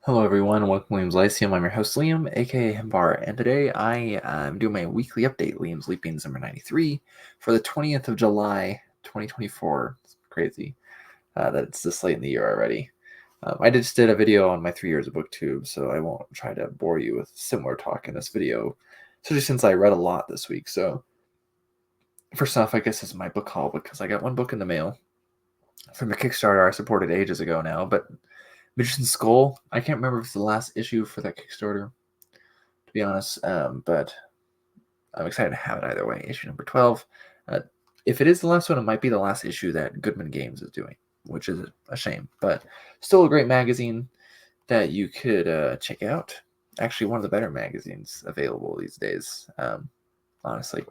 Hello, everyone. Welcome to Liam's Lyceum. I'm your host, Liam, aka Himbar, and today I am doing my weekly update, Liam's Leapings number 93, for the 20th of July, 2024. It's crazy that it's this late in the year already. I just did a video on my 3 years of booktube, so I won't try to bore you with similar talk in this video, especially since I read a lot this week. So, first off, I guess it's my book haul because I got one book in the mail from a Kickstarter I supported ages ago now, but Magician's Skull. I can't remember if it's the last issue for that Kickstarter, to be honest, but I'm excited to have it either way. Issue number 12. If it is the last one, it might be the last issue that Goodman Games is doing, which is a shame, but still a great magazine that you could check out. Actually, one of the better magazines available these days, honestly.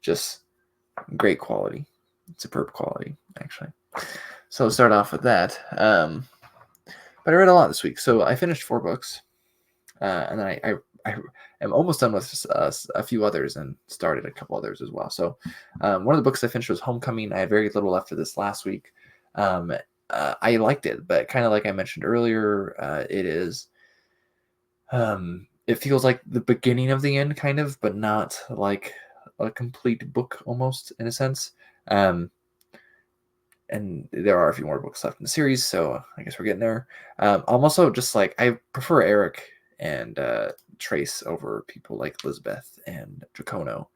Just great quality, superb quality, actually. So let's start off with that. But I read a lot this week. So I finished 4 books, and then I am almost done with a few others and started a couple others as well. So one of the books I finished was Homecoming. I had very little left of this last week. I liked it, but kind of like I mentioned earlier, it feels like the beginning of the end, kind of, but not like a complete book almost in a sense. And there are a few more books left in the series, so I guess we're getting there. I'm also just like, I prefer Eric and Trace over people like Elizabeth and Dracono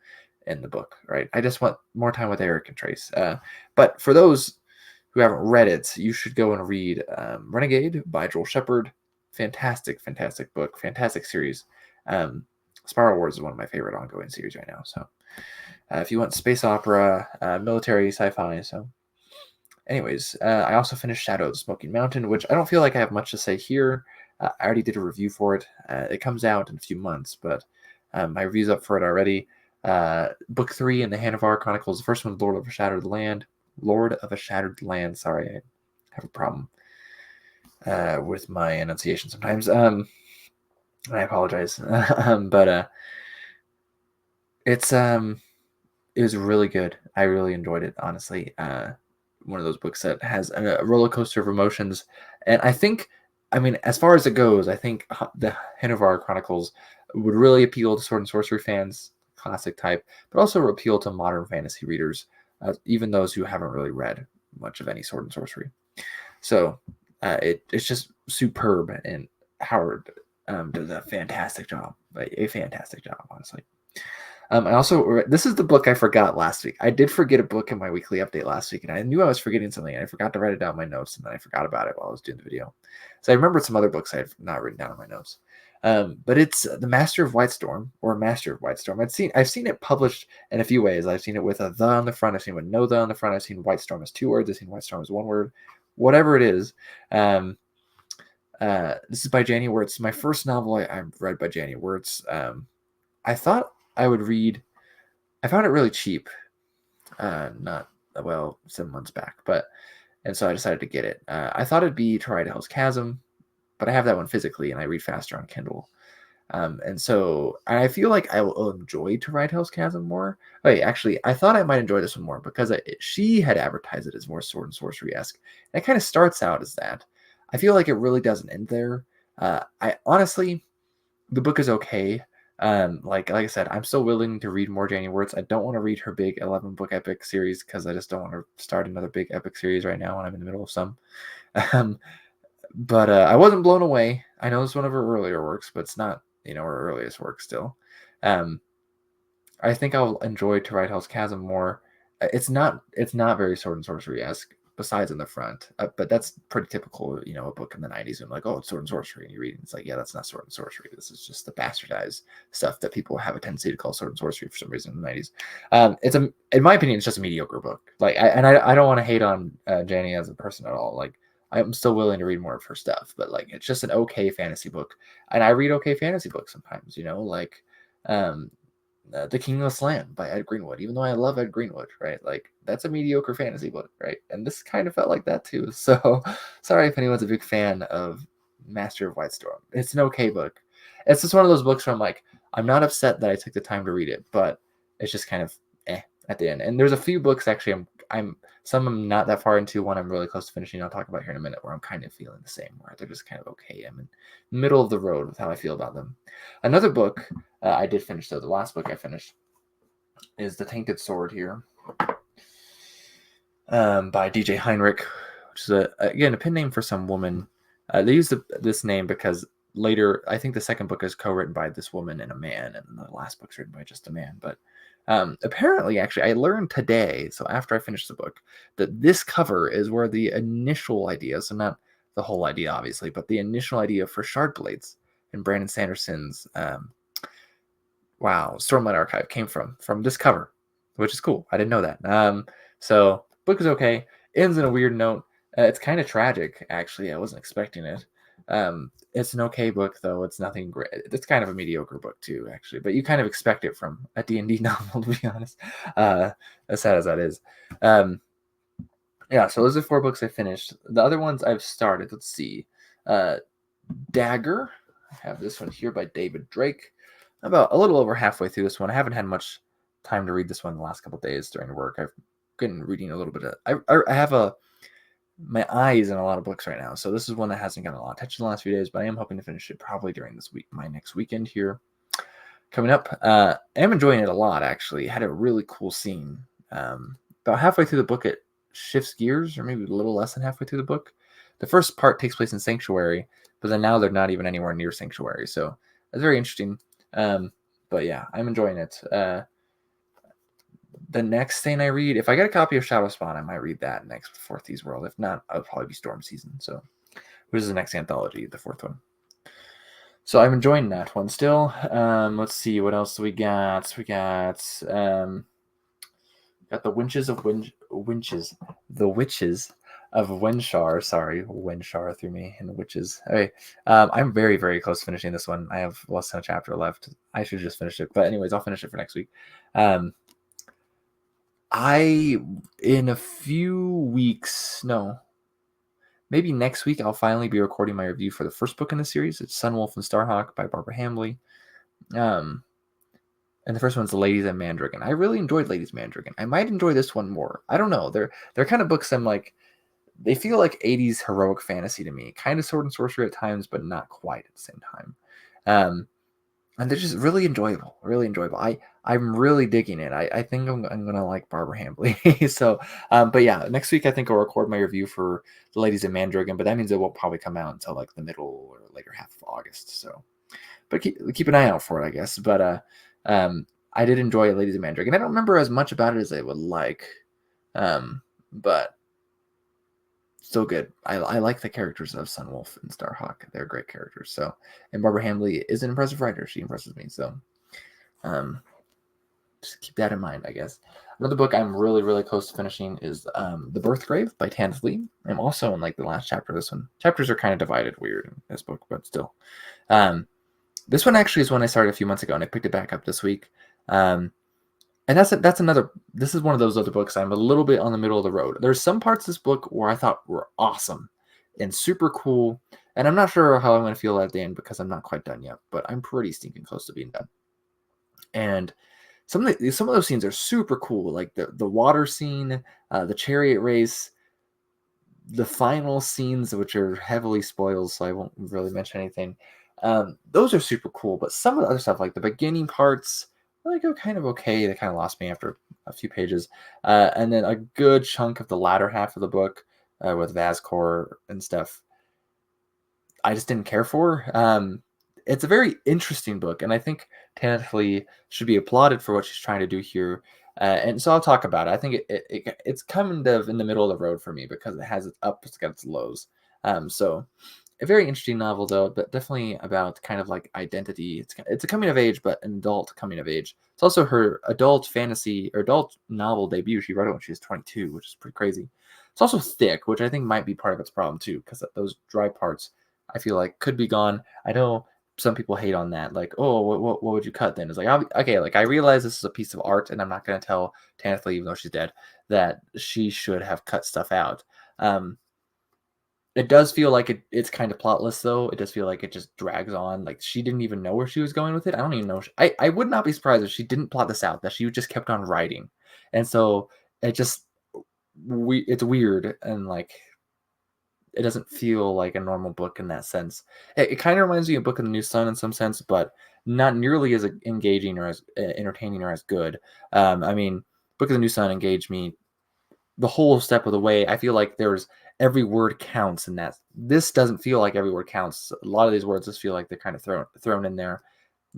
in the book, right? I just want more time with Eric and Trace. But for those who haven't read it, you should go and read Renegade by Joel Shepard. Fantastic, fantastic book, fantastic series. Spiral Wars is one of my favorite ongoing series right now. So if you want space opera, military, sci-fi, so anyways, I also finished Shadow of the Smoking Mountain, which I don't feel like I have much to say here. I already did a review for it. It comes out in a few months, but my review's up for it already. Book 3 in the Hanavar Chronicles. The first one, Lord of a Shattered Land. Lord of a Shattered Land. Sorry, I have a problem with my enunciation sometimes. I apologize. But it was really good. I really enjoyed it, honestly. One of those books that has a roller coaster of emotions. And I mean, as far as it goes, I think the Hanavar Chronicles would really appeal to Sword and Sorcery fans, classic type, but also appeal to modern fantasy readers, even those who haven't really read much of any Sword and Sorcery. So it's just superb, and Howard does a fantastic job, honestly. This is the book I forgot last week. I did forget a book in my weekly update last week, and I knew I was forgetting something, and I forgot to write it down in my notes, and then I forgot about it while I was doing the video. So I remembered some other books I have not written down in my notes. But it's The Master of Whitestorm, or Master of Whitestorm. I've seen it published in a few ways. I've seen it with a the on the front. I've seen it with no the on the front. I've seen Whitestorm as 2 words. I've seen Whitestorm as 1 word. Whatever it is. This is by Janie Wirtz. My first novel I've read by Janie Wirtz. I thought I would read. I found it really cheap, not 7 months back, and so I decided to get it. I thought it'd be To Ride Hell's Chasm, but I have that one physically, and I read faster on Kindle. And so I feel like I will enjoy To Ride Hell's Chasm more. Wait, actually, I thought I might enjoy this one more because she had advertised it as more Sword and Sorcery-esque. And it kind of starts out as that. I feel like it really doesn't end there. I honestly, the book is okay. Like I said, I'm still willing to read more Janie Wirtz. I don't want to read her big 11-book epic series because I just don't want to start another big epic series right now when I'm in the middle of some. But I wasn't blown away. I know it's one of her earlier works, but it's not, her earliest work still. I think I'll enjoy To Ride Hell's Chasm more. It's not very Sword and Sorcery-esque, besides in the front, but that's pretty typical, a book in the 90s, and like, oh, it's Sword and Sorcery, and you read it, it's like, yeah, that's not Sword and Sorcery. This is just the bastardized stuff that people have a tendency to call Sword and Sorcery for some reason in the 90s. In my opinion, it's just a mediocre book. Like, I don't want to hate on Janie as a person at all. Like, I'm still willing to read more of her stuff, but like, it's just an okay fantasy book, and I read okay fantasy books sometimes, like The Kingless Land by Ed Greenwood. Even though I love Ed Greenwood, right? Like, that's a mediocre fantasy book, right? And this kind of felt like that too. So sorry if anyone's a big fan of Master of Whitestorm. It's an okay book. It's just one of those books where I'm not upset that I took the time to read it, but it's just kind of at the end. And there's a few books actually some I'm not that far into. One I'm really close to finishing. I'll talk about here in a minute. Where I'm kind of feeling the same. Where they're just kind of okay. I'm in the middle of the road with how I feel about them. Another book I did finish though. The last book I finished is The Tainted Sword here, by DJ Heinrich, which is again a pen name for some woman. They use this name because later, I think the second book is co-written by this woman and a man, and the last book's written by just a man. But apparently, actually, I learned today, so after I finished the book, that this cover is where the initial idea, so not the whole idea, obviously, but the initial idea for Shard Blades in Brandon Sanderson's Stormlight Archive came from this cover, which is cool. I didn't know that. So book is okay. Ends in a weird note. It's kind of tragic, actually. I wasn't expecting it. It's an okay book, though. It's nothing great. It's kind of a mediocre book, too, actually. But you kind of expect it from a D&D novel, to be honest. As sad as that is. Yeah, so those are 4 books I finished. The other ones I've started. Let's see. Dagger. I have this one here by David Drake. About a little over halfway through this one. I haven't had much time to read this one the last couple of days during work. I've been reading a little bit of... I have my eyes in a lot of books right now, so this is one that hasn't gotten a lot of attention the last few days, but I am hoping to finish it probably during this week, my next weekend here coming up. I am enjoying it a lot, actually. It had a really cool scene. About halfway through the book, it shifts gears, or maybe a little less than halfway through the book. The first part takes place in Sanctuary, but then now they're not even anywhere near Sanctuary, so it's very interesting. But yeah, I'm enjoying it. The next thing I read, if I get a copy of Shadowspawn, I might read that next before Thieves World. If not, it'll probably be Storm Season. So, which is the next anthology, the 4th one. So I'm enjoying that one still. Let's see what else we got. We got the Witches of Wenshar. Sorry, Wenshar threw me in the Witches. Okay, I'm very, very close to finishing this one. I have less than a chapter left. I should just finish it, but anyways, I'll finish it for next week. In a few weeks, no, maybe next week, I'll finally be recording my review for the first book in the series. It's Sunwolf and Starhawk by Barbara Hambly. And the first one's The Ladies and Mandragon. I really enjoyed Ladies Mandragon. I might enjoy this one more. I don't know. They're kind of books I'm like, they feel like 80s heroic fantasy to me. Kind of sword and sorcery at times, but not quite at the same time. And they're just really enjoyable. Really enjoyable. I'm really digging it. I think I'm gonna like Barbara Hambly. So, but yeah, next week I think I'll record my review for The Ladies and Mandragon, but that means it won't probably come out until like the middle or later half of August. So, but keep an eye out for it, I guess. But I did enjoy Ladies and Mandragon. I don't remember as much about it as I would like, but still good. I like the characters of Sunwolf and Starhawk. They're great characters. So, and Barbara Hambly is an impressive writer. She impresses me. So, just keep that in mind, I guess. Another book I'm really, really close to finishing is The Birthgrave by Tanith Lee. I'm also in like the last chapter of this one. Chapters are kind of divided weird in this book, but still. This one actually is one I started a few months ago, and I picked it back up this week. And that's another. This is one of those other books I'm a little bit on the middle of the road. There's some parts of this book where I thought were awesome and super cool, and I'm not sure how I'm going to feel at the end because I'm not quite done yet. But I'm pretty stinking close to being done. And some of those scenes are super cool, like the water scene, the chariot race, the final scenes, which are heavily spoiled, so I won't really mention anything. Those are super cool, but some of the other stuff, like the beginning parts, like are kind of okay. They kind of lost me after a few pages, and then a good chunk of the latter half of the book with Vazcor and stuff, I just didn't care for. It's a very interesting book, and I think Tanith Lee should be applauded for what she's trying to do here. And so I'll talk about it. I think it's kind of in the middle of the road for me because it has its ups, it's got its lows. So a very interesting novel, though, but definitely about kind of like identity. It's a coming of age, but an adult coming of age. It's also her adult fantasy or adult novel debut. She wrote it when she was 22, which is pretty crazy. It's also thick, which I think might be part of its problem too, because those dry parts I feel like could be gone. I know some people hate on that, like, oh, what would you cut then? It's like, okay, like I realize this is a piece of art, and I'm not going to tell Tanith Lee, even though she's dead, that she should have cut stuff out. It does feel like it's kind of plotless, though. It does feel like it just drags on. Like she didn't even know where she was going with it. I don't even know. I would not be surprised if she didn't plot this out, that she just kept on writing. And so it just, it's weird, and like it doesn't feel like a normal book in that sense. It kind of reminds me of Book of the New Sun in some sense, but not nearly as engaging or as entertaining or as good. I mean, Book of the New Sun engaged me the whole step of the way. I feel like there's every word counts in that. This doesn't feel like every word counts. A lot of these words just feel like they're kind of thrown in there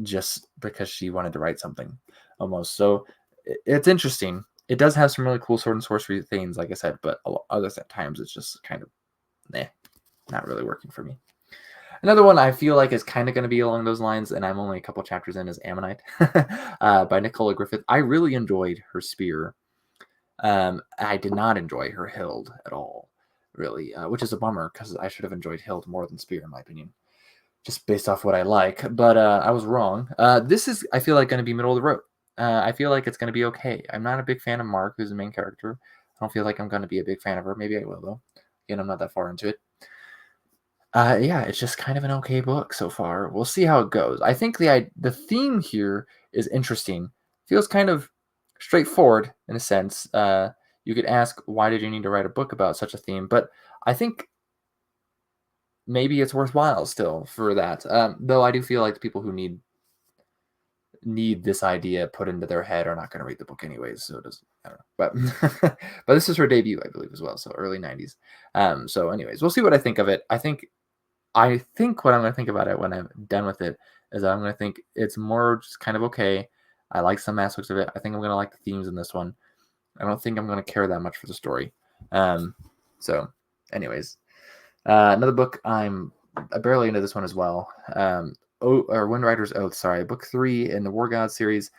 just because she wanted to write something almost. So it's interesting. It does have some really cool sword and sorcery themes, like I said, but other times it's just kind of not really working for me. Another one I feel like is kind of going to be along those lines, and I'm only a couple chapters in, is Ammonite by Nicola Griffith. I really enjoyed her Spear. I did not enjoy her Hild at all, really, which is a bummer because I should have enjoyed Hild more than Spear, in my opinion, just based off what I like. But I was wrong. This is, I feel like, going to be middle of the road. I feel like it's going to be okay. I'm not a big fan of Mark, who's the main character. I don't feel like I'm going to be a big fan of her. Maybe I will, though. Again, I'm not that far into it. Yeah, it's just kind of an okay book so far. We'll see how it goes. I think the theme here is interesting. Feels kind of straightforward in a sense. You could ask, why did you need to write a book about such a theme? But I think maybe it's worthwhile still for that. Though I do feel like the people who need this idea put into their head are not going to read the book anyways. So it doesn't. I don't know. But but this is her debut, I believe, as well. So early '90s. So anyways, we'll see what I think of it. I think what I'm going to think about it when I'm done with it is that I'm going to think it's more just kind of okay. I like some aspects of it. I think I'm going to like the themes in this one. I don't think I'm going to care that much for the story. So, anyways, another book I'm barely into this one as well. Wind Rider's Oath. Sorry, book 3 in the War Gods series.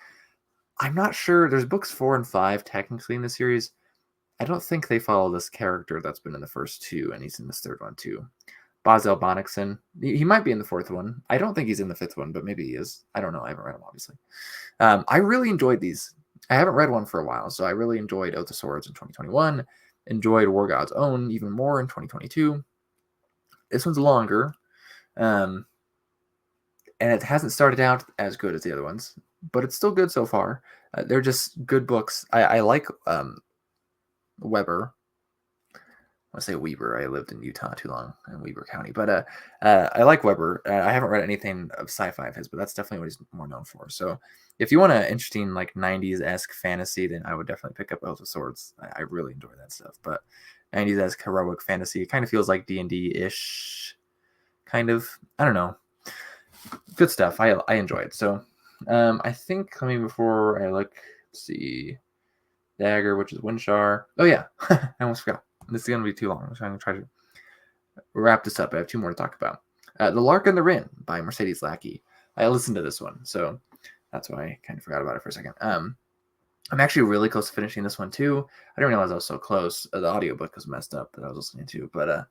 I'm not sure. There's books 4 and 5 technically in the series. I don't think they follow this character that's been in the first 2, and he's in this 3rd one too. Bazel Bonnickson. He might be in the 4th one. I don't think he's in the 5th one, but maybe he is. I don't know. I haven't read them, obviously. I really enjoyed these. I haven't read one for a while, so I really enjoyed Oath of Swords in 2021. Enjoyed War God's Own even more in 2022. This one's longer, and it hasn't started out as good as the other ones, but it's still good so far. They're just good books. I like Weber. I say Weber. I lived in Utah too long in Weber County, but I like Weber. I haven't read anything of sci-fi of his, but that's definitely what he's more known for. So if you want an interesting like 90s-esque fantasy, then I would definitely pick up Oath of Swords. I really enjoy that stuff. But 90s-esque heroic fantasy, it kind of feels like D&D-ish, kind of. I don't know. Good stuff. I enjoy it. So I think before I look, let's see, Dagger, which is Windshar. Oh yeah, I almost forgot. This is going to be too long, so I'm going to try to wrap this up. I have 2 more to talk about. The Lark and the Wren by Mercedes Lackey. I listened to this one, so that's why I kind of forgot about it for a second. I'm actually really close to finishing this one, too. I didn't realize I was so close. The audiobook was messed up that I was listening to, but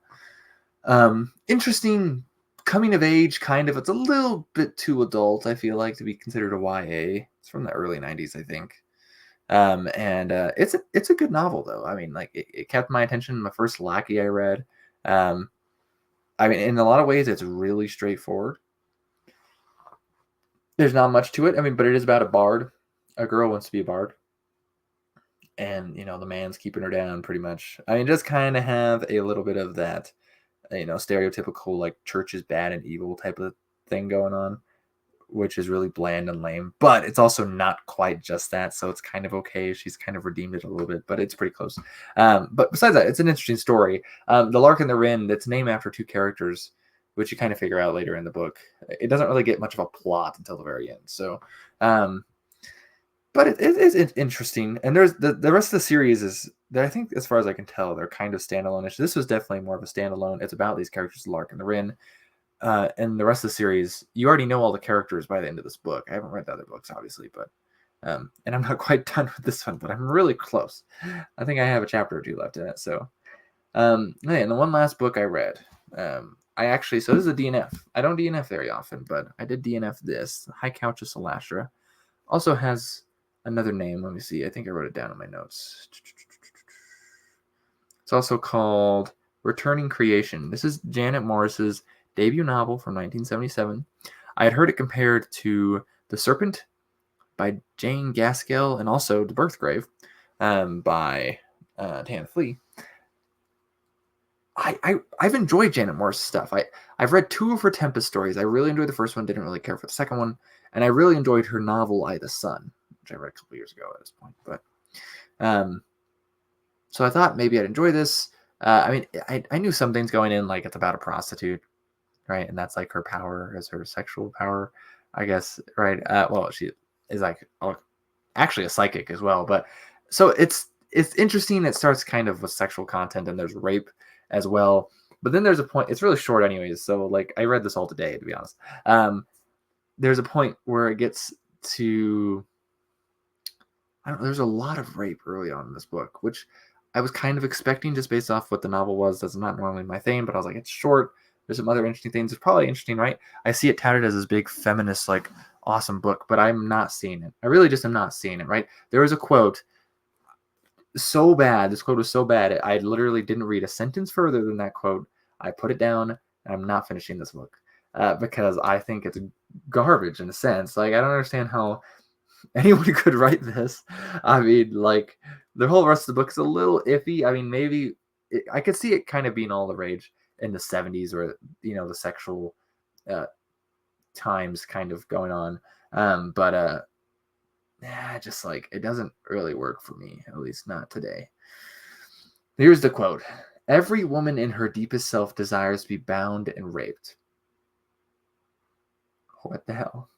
interesting coming of age, kind of. It's a little bit too adult, I feel like, to be considered a YA. It's from the early 90s, I think. And it's a good novel though. I mean, like it kept my attention. My first Lackey I read. I mean, in a lot of ways, it's really straightforward. There's not much to it. I mean, but it is about a bard. A girl wants to be a bard, and the man's keeping her down pretty much. I mean, just kind of have a little bit of that, stereotypical like church is bad and evil type of thing going on, which is really bland and lame, but it's also not quite just that, so it's kind of okay. She's kind of redeemed it a little bit, but it's pretty close. But besides that, it's an interesting story. The Lark and the Wren, that's named after 2 characters, which you kind of figure out later in the book. It doesn't really get much of a plot until the very end, so but it is interesting. And there's the rest of the series is, I think, as far as I can tell, they're kind of standalone-ish. This was definitely more of a standalone. It's about these characters, the Lark and the Wren. And the rest of the series, you already know all the characters by the end of this book. I haven't read the other books, obviously, but and I'm not quite done with this one, but I'm really close. I think I have a chapter or 2 left in it. So, and the one last book I read, so this is a DNF. I don't DNF very often, but I did DNF this. High Couch of Celastra. Also has another name. Let me see. I think I wrote it down in my notes. It's also called Returning Creation. This is Janet Morris's debut novel from 1977. I had heard it compared to The Serpent by Jane Gaskell, and also The Birthgrave by Tan Flea. I've enjoyed Janet Moore's stuff. I've read 2 of her Tempest stories. I really enjoyed the first one, didn't really care for the second one, and I really enjoyed her novel I the Sun, which I read a couple years ago at this point. But so I thought maybe I'd enjoy this. I mean, I knew some things going in, like it's about a prostitute, right? And that's like her power as her sexual power, I guess, right? Well, she is like actually a psychic as well, but so it's interesting. It starts kind of with sexual content, and there's rape as well. But then there's a point. It's really short, anyways. So like I read this all today, to be honest. There's a point where it gets to I don't know, there's a lot of rape early on in this book, which I was kind of expecting just based off what the novel was. That's not normally my thing, but I was like, it's short. There's some other interesting things. It's probably interesting, right? I see it touted as this big feminist, like awesome book, but I'm not seeing it. I really just am not seeing it, right? There was a quote so bad. This quote was so bad. I literally didn't read a sentence further than that quote. I put it down, and I'm not finishing this book because I think it's garbage in a sense. Like, I don't understand how anyone could write this. I mean, like, the whole rest of the book is a little iffy. I mean, maybe I could see it kind of being all the rage in the 70s, where, you know, the sexual times kind of going on. But just like, it doesn't really work for me, at least not today. Here's the quote. Every woman in her deepest self desires to be bound and raped. What the hell?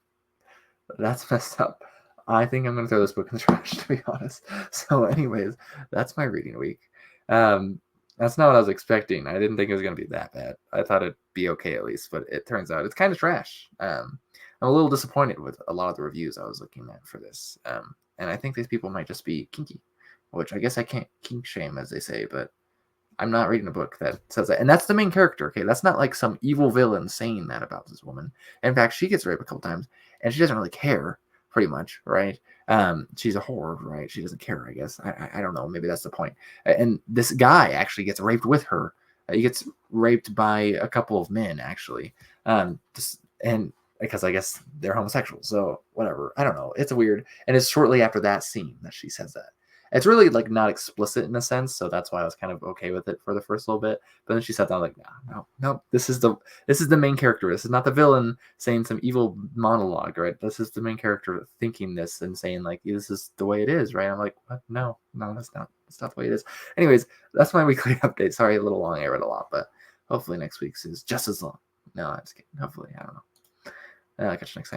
That's messed up. I think I'm going to throw this book in the trash, to be honest. So anyways, that's my reading week. That's not what I was expecting. I didn't think it was going to be that bad. I thought it'd be okay at least, but it turns out it's kind of trash. I'm a little disappointed with a lot of the reviews I was looking at for this. And I think these people might just be kinky, which I guess I can't kink shame, as they say, but I'm not reading a book that says that. And that's the main character, okay? That's not like some evil villain saying that about this woman. In fact, she gets raped a couple times, and she doesn't really care, pretty much, right? She's a whore, right? She doesn't care, I guess. I don't know. Maybe that's the point. And this guy actually gets raped with her. He gets raped by a couple of men, actually. And because I guess they're homosexual. So whatever. I don't know. It's weird. And it's shortly after that scene that she says that. It's really like not explicit in a sense, so that's why I was kind of okay with it for the first little bit. But then she sat down like, no, this is the main character. This is not the villain saying some evil monologue, right? This is the main character thinking this and saying like, this is the way it is, right? I'm like, what? No, that's not. That's not the way it is. Anyways, that's my weekly update. Sorry, a little long. I read a lot, but hopefully next week's is just as long. No, I'm just kidding. Hopefully, I don't know. I'll catch you next time.